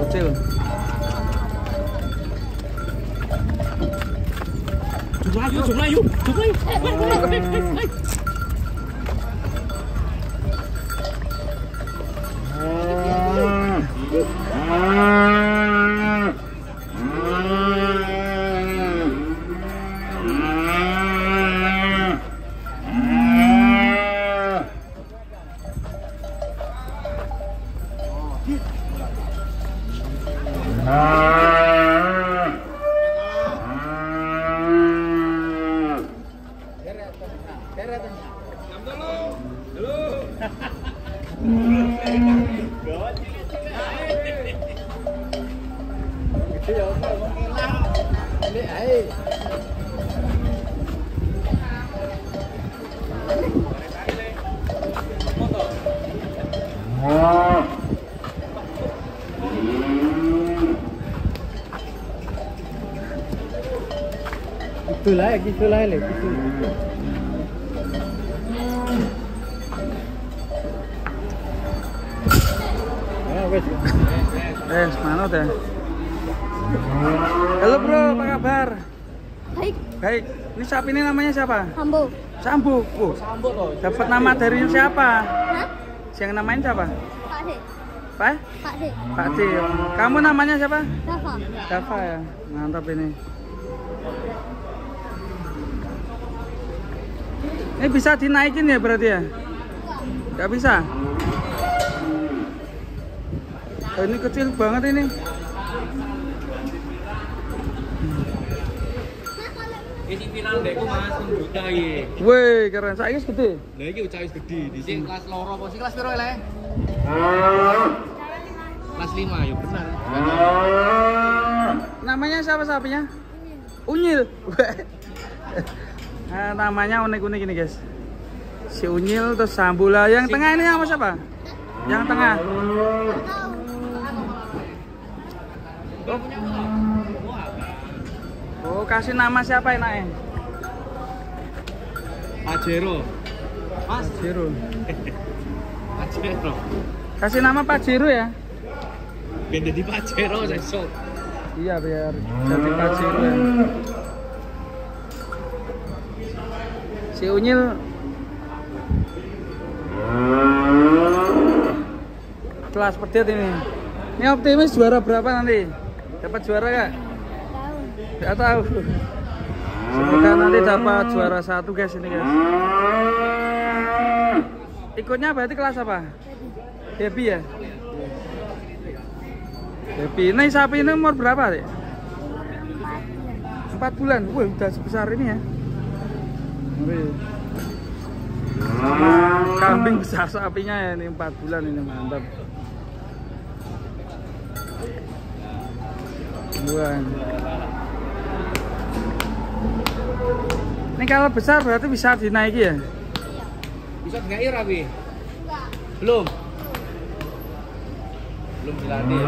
Kecil. Jumlah. Gitu lah. Mana teh? Halo bro, apa kabar? Baik. Ini sapi ini namanya siapa? Sambu. Sambu loh. Dapat nama dari siapa? Hah? Yang namain siapa? Pak D. Kamu namanya siapa? Dava ya. Mantap ini. Ini bisa dinaikin ya berarti ya? Nggak bisa? Oh, ini kecil banget ini. Ini final dekku Mas juta iki. Wih, keren. Saiki gede. Lah iki ucap wis gede. Dhisik kelas loro apa sih kelas piro le? Kelas 5 ya benar. Namanya siapa sapinya? Unyil. Nah, namanya unik-unik ini guys. Si Unyil terus Sambula. Yang tengah ini sama siapa? Yang tengah. Oh, kasih nama siapa enaknya? Pajero. Mas Pajero. Pajero. Kasih nama Pajero ya? Biar jadi Pajero sesuk. Iya, biar jadi Pajero ya. Si Unyil kelas pedet ini. Ini optimis juara berapa nanti? Dapat juara gak? Gak tahu. Semoga nanti dapat juara 1 guys ini guys. Ikutnya berarti kelas apa? Baby ya? Baby. Ini sapi ini umur berapa deh? 4 bulan. Wah, udah sebesar ini ya. Kambing besar sapinya ya, ini 4 bulan ini, mantap. Buan. Ini kalau besar berarti bisa dinaiki ya? Bisa dinaiki Rabi? Belum dilatih.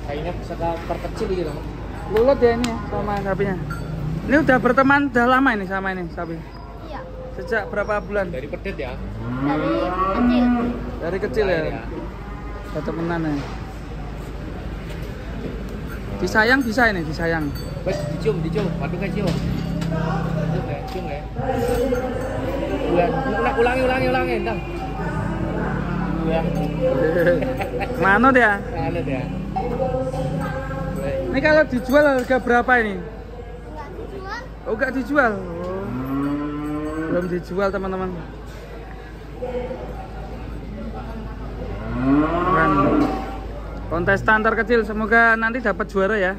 Kayaknya bisa terkecil gitu. Lulot ya ini sama sapinya. Ini udah berteman udah lama ini sama ini sapi? Iya. Sejak berapa bulan? Dari pedet ya? Dari kecil ya? Udah temenan ya? Disayang bisa ini, disayang. Wes dicium, waduh cium. Cium ya. Ulangi, entang. Ya. Manut ya? Manut ya. Ini kalau dijual harga berapa ini? Oh, enggak dijual. Oh. Belum dijual teman-teman. Keren. Kontestan terkecil, semoga nanti dapat juara ya.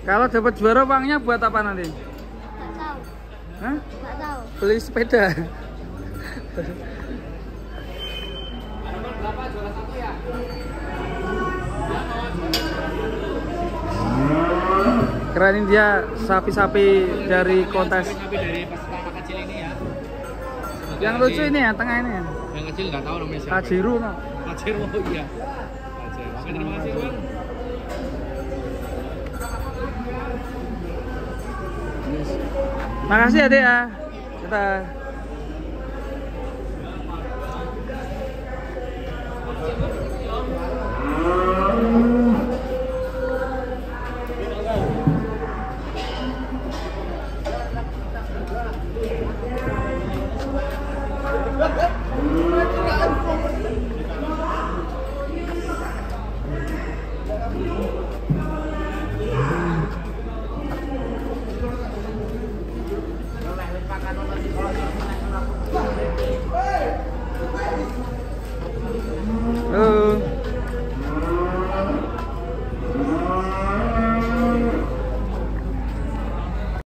Kalau dapat juara uangnya buat apa nanti? Nggak tahu. Hah? Nggak tahu. Beli sepeda. Berapa juara 1 ya? Keren ini dia sapi-sapi dari kontes. Sapi dari peserta kecil ini ya. Yang lucu ini ya, tengah ini ya. Yang kecil nggak tahu namanya siapa. Pajero no. Pajero iya. Pajero. Oke, terima kasih Bang. Makasih ya, Dek ya. Kita